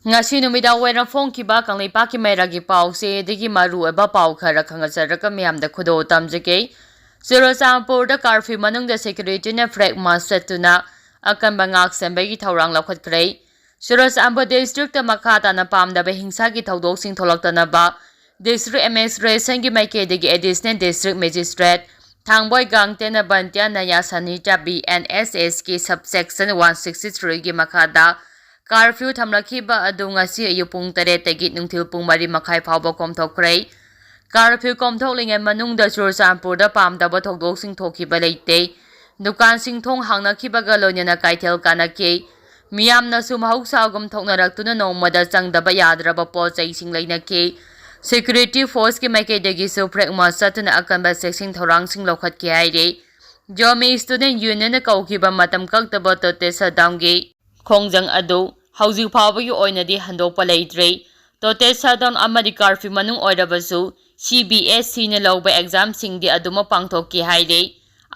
ngasi numida wena phongkiba kanglipaki mairagi pause digi maru eba pau khara khangasaraka miyamda khudo tamjake Churachandpurda curfew manungda security na flag march setuna akanba ngak sembagi thaurang laukhatkhrei Churachandpur district makha tana pamdaba hingsa gi thodok tholaktanaba district administration gi maikeidagi additional district magistrate Thangboy Gangtena Bantia Naya Sanita BNSS ki subsection 163 gi makhada curfew thamlakhiba adu ngasi ayupung 3 tagi nungthil pung 3 makhai phawba komthokhrei curfew komthoklingai manungda Churachandpurda pamdaba thodok thokhiba leite dukan thong hangnakhibaga loinana kaithel kanake miyamna su mahausagum thoknaraktuna nomada changdaba yadraba pochai leinake security force ki maikeidagi su pragma satuna akanba section thorang lokhatki haire jomi student union kaukiba matam kaktaba tote shutdown gi khongjang adu hauji phawbagi oinadi handokpa leitre tote shutdown amadi curfew manung oirabasu CBSC na lawba exam singdi aduma pangthokki haire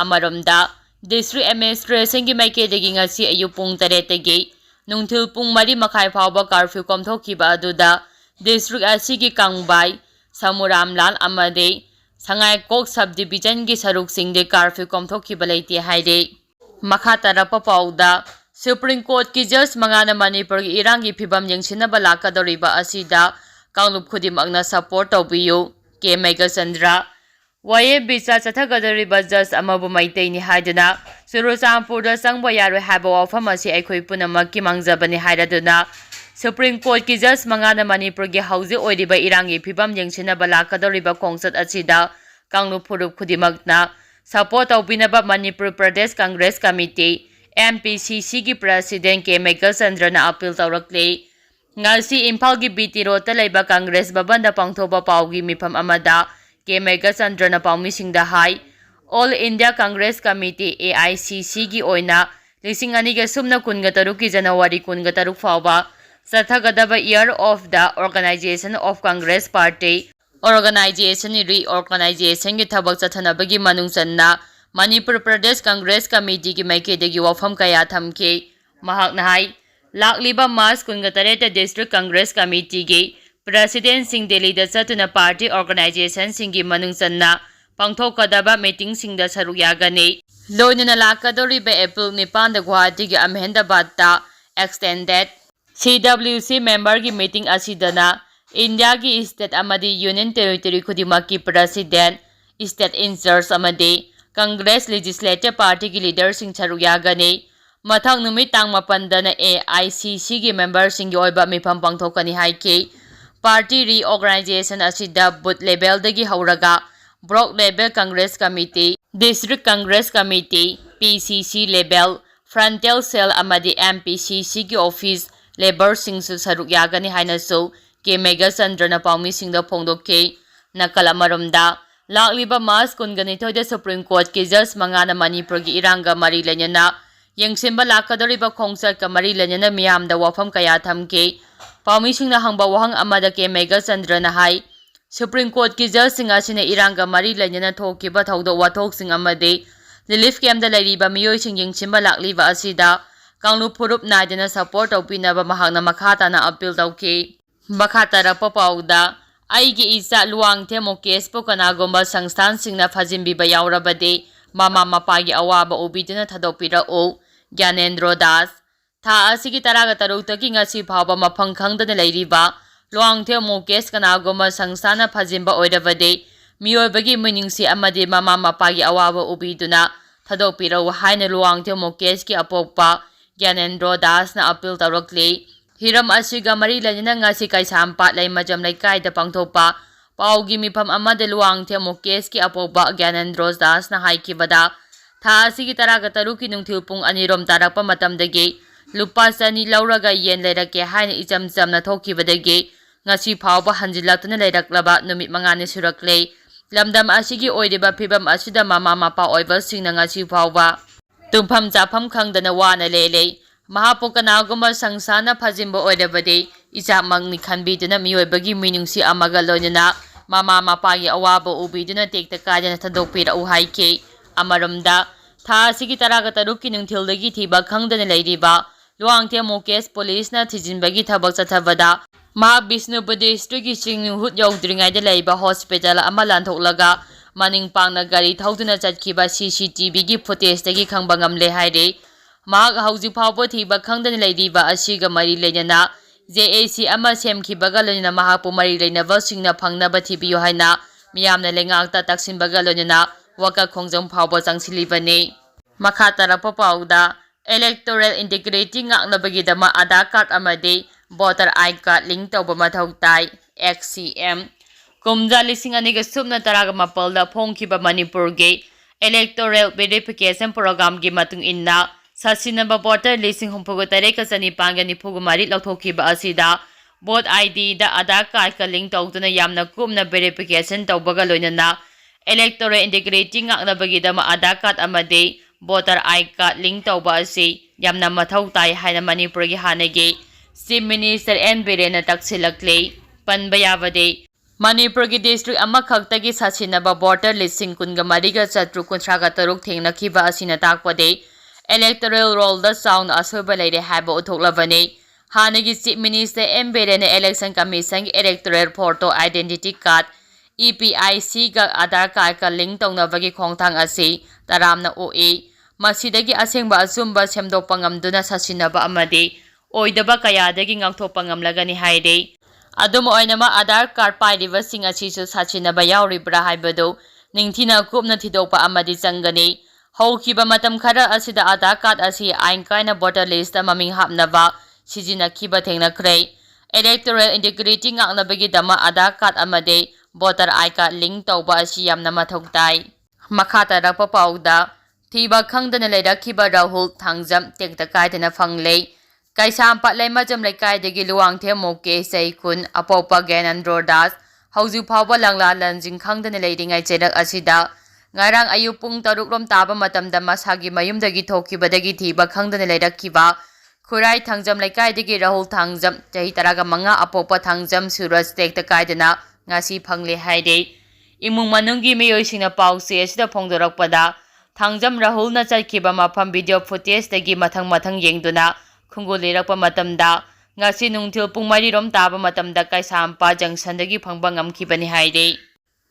amaromda district administration gi maikeidagi ngasi ayupung 3 tagi nungthil pung 3 makhai phawba curfew komthokkiba aduda district asigi Kangbai Samuramlal amade Sangai Kok subdivision gi saruk singde curfew komthokkiba leite haire makha tarapa pauda Supreme Court ki judge mangana Manipur gi irang gi phibam yengsinaba lakadoriba asida kanglup khudimakna support tawbiyu ke Megasandra waye bisa chathagadoriba judge amabu Meetei ni haiduna Churachandpurda sangba yaroi haba wapham asi aikhoi punamak ki mangjabani hairaduna Supreme Court ki judge mangana Manipur gi hauji oiriba irangi phibam yengsinaba lakadoriba kongsat asida kanglup phurup khudimakna support tawbinaba Manipur Pradesh Congress Committee MPCC ki president ke Megasandra na appeal tawrakle ngasi Imphal gi BT Road ta leiba Congress babanda pangthoba pawgi mifam amada ke Megasandra na pawmisingda hai All India Congress Committee AICC gi oina lising ani ga sumna kunga taruk ki January kunga taruk fawba sathagadaba year of the Organization of Congress Party organization reorganization gi thabak chathanabagi manungsanna Manipur Pradesh Congress Committee ki maikeidagi wapham kaya thamke mahakna hai lakliba March 18 District Congress Committee gi President sing Delhi da chatuna party organization singi manungsanna pangthokadaba meeting singda saruk yagane loinana lakadoriba April 9 da Guwahati gi Ahmedabad ta extended CWC member gi meeting asidana India gi state amadi union territory khudimaki president state in charge amadi Congress Legislative Party ki leader sing saruk yagane mathang numit tang 8 dana AICC gi member sing gi oiba mifam pangthokani haike party reorganization asida booth level dagi hauraga block level Congress Committee District Congress Committee PCC level frontal cell amadi MPCC gi office labor sing su saruk yagani haina so ke Megasandra na pawmi sing da phongdokke nakalamaramda lakliba March 19 da Supreme Court ki judge mangana Manipur gi iranga mari lenyana yengsimba lakadoriba khongsat ka mari lenyana miyamda wapham kaya thamke pawmi singna hangba wahang amada ke Megasandra na hai Supreme Court ki judge singa sine iranga mari lenyana thokiba thaudo wathok sing amade relief camp da leiriba miyoi sing yengsimba lakliba asida kanglu phurup naidana support tawpinaba mahakna makhata na appeal tawke makhata papauda aigi isa luangthe mokes po kanagomba sangstan singna phajimbiba yaurabade mama mapagi awaba ubiduna thadopira o Gyanendro das tha asigi taraga tarutaki ngasi phawba mafang khangdana leiriba luangthe mokes kanagomba sangsana phajimba oirabade miyoibagi miningsi amade mama mapagi awaba ubiduna thadopira haina luangthe mokes ki apokpa Gyanendro das na appeal tawrakle hiram asiga mari lanyana ngasi kaisampat lai majam lai kai da pangthopa paugi mifam amada luangthe mokes ki apokba Gyanendro das na haikibada tha asigi taraga taruki nungthil pung anirom tarakpa matamdagi lupa sani lauraga yen leirake haina ichamchamna thokibadagi ngasi phawba hanjilaktuna leiraklaba numit mangani surakle lamdam asigi oiriba phibam asida mama mapa oiba singna ngasi phawba tumpham chafam khangdana wana lele Mahapokanaguma sangsana phajimba oirabade ichakmangni khanbiduna miyoibagi minungsi amaga loinana mama mapagi awaba ubiduna tekta kajana thadokpira uhaike amaramda tha asigi taraga taruki nungthildagi thiba khangdana leiriba luangthe mukes police na thijinbagi thabak chathabada ma Bishnupur district ki Chingnihut yaudringai da leiba hospital ama lantholaga maning pangna gari thauduna chatkiba CCTV gi footage tagi khangba ngamle haire ma hauji phawbo thiba khangdan leidiba asiga mari lenyana JAC ama semkhibaga loina mahapu mari leinaba singna phangnaba thibiyo haina miyamna lengakta taksinbaga loina waka khongjong phawbo changsilibani makha tarapa pauda electoral integrity ngaknabagidama Aadhaar card amadi voter ID card link tauba mathau tai XCM kumja lising aniga subna taraga mapalda phongkhiba Manipur ge electoral verification program gi matung inna sasinaba voter lising humpugo tareka chani panga nipugo mari lathokhiba asida vote ID da Aadhaar card ka link tautuna yamna kumna verification taubaga loinana electoral integrity ngaknabagidama Aadhaar card amadi voter ID card link tauba asi yamna mathau tai haina Manipur gi hanagi Chief Minister CM Biren taksilakli panba yabade Manipur gi district amakhakta gi sasinaba voter listing kunga mariga chatru kunthraga taruk thengnakhiba asina takpade electoral roll da sound asoba leire haba uthoklabani hanagi Chief Minister CM Biren election commission gi electoral photo identity card EPIC ga Aadhaar card ka link taunabagi khongthang asi taramna OE masidagi asengba asumba semdokpa ngamduna sasinaba amadi oidaba kayadagi ngakthokpa ngamlagani haire adum oinama Aadhaar card pairiba sing asisu sasinaba yauribra haibado ningthina kupna thidokpa amadi changani haukiba matam khara asida Aadhaar card asi ain kaina voter list maming hapnaba sijinakhiba thengnakhre electoral integrity ngaknabagi dama Aadhaar card amade voter ID card link tauba asi yamna mathok tai makhata rakpa pauda thiba khangdana leirakhiba Rahul Thangjam tekta kaidana phangle kaisam patlai majam laikai degi luangthe moke seikun apopa Gyanendro das hauju phawba langla lanjing khangdana leiringai cherak asida ngarang ayu pung taruk rom taba matamda masagi mayumdagi thokibadagi thiba khangdana leirakhiba Khurai Thangjam laikai degi Rahul Thangjam chahi taraga manga apopa Thangjam Suraj tekta kaidana ngasi phangle haide imung manunggi meyoisingna pause asida phongdorakpada Thangjam Rahul na chatkiba mafam video footage dagi mathang yengduna khungul lerakpa matamda ngasi nungthil pung 4 rom taba matamda kaisampa junction dagi phangba ngamkhibani haire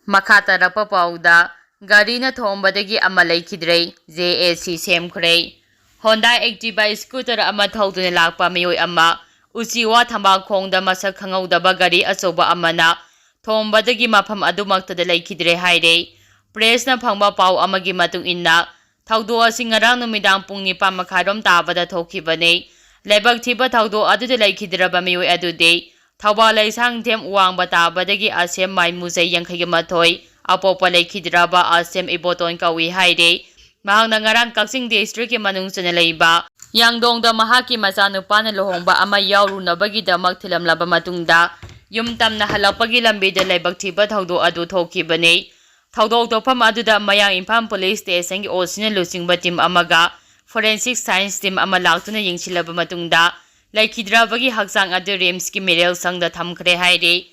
makha tarakpa pauda gari na thombadagi ama leikhidre JAC semkhre Honda Activa scooter ama thauduna lakpa miyoi ama uchiwa thamba khongda masak khangaudaba gari achoba amana thombadagi mafam adumakta da leikhidre haire press na phangba pau amagi matung inna thaudo asing ngarang numidang pung 7 makharom tabada thokibane Lebak thiba thaudo adude laikhidraba miyoi adude thauba laisang them uwangba tabadagi asem mai muzai yangkhagi mathoi apopa laikhidraba asem iboton kawi haire mahangna ngarang Kaksing district ki manung chana leiba yangdongda mahaki machanupana lohongba ama yaurunabagi damak thilamlaba matungda yumtamna halapagi lambida lebak thiba thaudo adu thokibane thaudo tofam aduda mayang Imphal police station ki osina lusingba team amaga forensic science team ama laktuna yingsilaba matungda laikhidrabagi haksang adu rims ki merel sangda thamkhre haire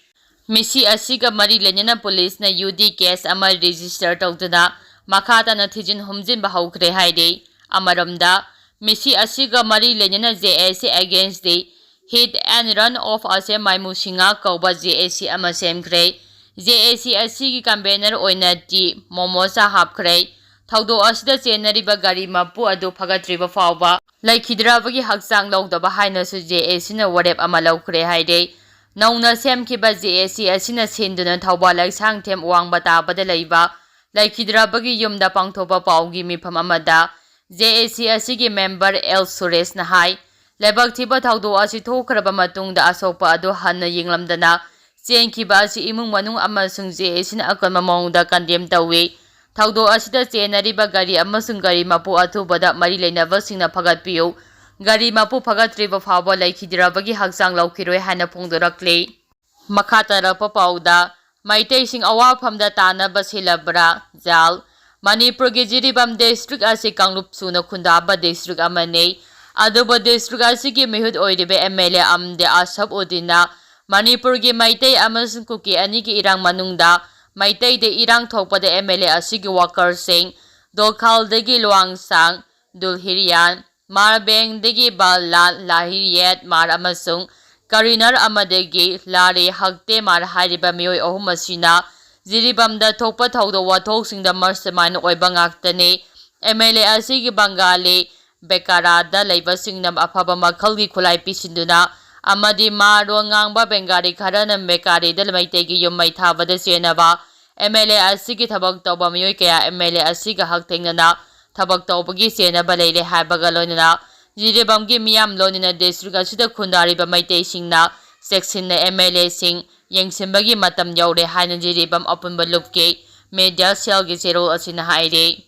misi asiga mari lenyana police na UD case ama register tawduna makhata na thijin humjin bahaukhre haire amaramda misi asiga mari lenyana JAC against the hit and run off ase maimusinga kauba JAC ama semkhre JAC asigi campaigner oina ti momosa hapkhre thaudo asida chenariba gari mapu adu phagatriba fawba laikhidrabagi haksang lawdaba haina su JAC na warep ama lawkhre haire nauna semkhiba JAC asina senduna thauba laisang them wangba tabada leiba laikhidrabagi yumda pangthoba pawgi mifam amada JAC asigi member L Suresh na hai lebak thiba thaudo asi thokraba matungda asopa adu hanna yinglamdana chenkiba asi imung manung amasung JAC na akonma mongda condemn tawi thaudo asida chenariba gari amasung gari mapu athubada mari leinaba singna phagatpiu gari mapu phagatriba phawba laikhidrabagi haksang lawkhiroi hana phongdorakle makha tarapa pauda Meetei sing awaphamda tanaba sillabra jal Manipur gi Jiribam district asi Kanglup suna khundaba district amane aduba district asi gi mehut oiribe MLA amde asab odina Manipur gi Meetei amasung kuki ani gi irang manungda Meetei de irang thokpada MLA asi gi worker sing Dolkhal degi Luangsang Dulhirian Marbengdagi Balan Lahiriyet Mar amasung Karinar amadagi Lari Hagte Mar hariba miyoi ahum asina Jiribamda thokpa thawda wathoksingda mastermind oiba ngaktani MLA asigi Bangali Bekarada leibasingna afaba makhalgi khulai pisinduna amadi maro ngangba Bengali kharana Bekari dal Meitegi yum maithabada senaba MLA asigi thabak tawba miyoi kaya MLA asiga haktengnana tabak tawbagi senaba leile haibaga loinana Jiribamgi miyam loinana district asida khundariba Meitei singna section MLA sing yengsimbagi matam yaure haina Jiribam apunba lupke media cell gi zero asina haire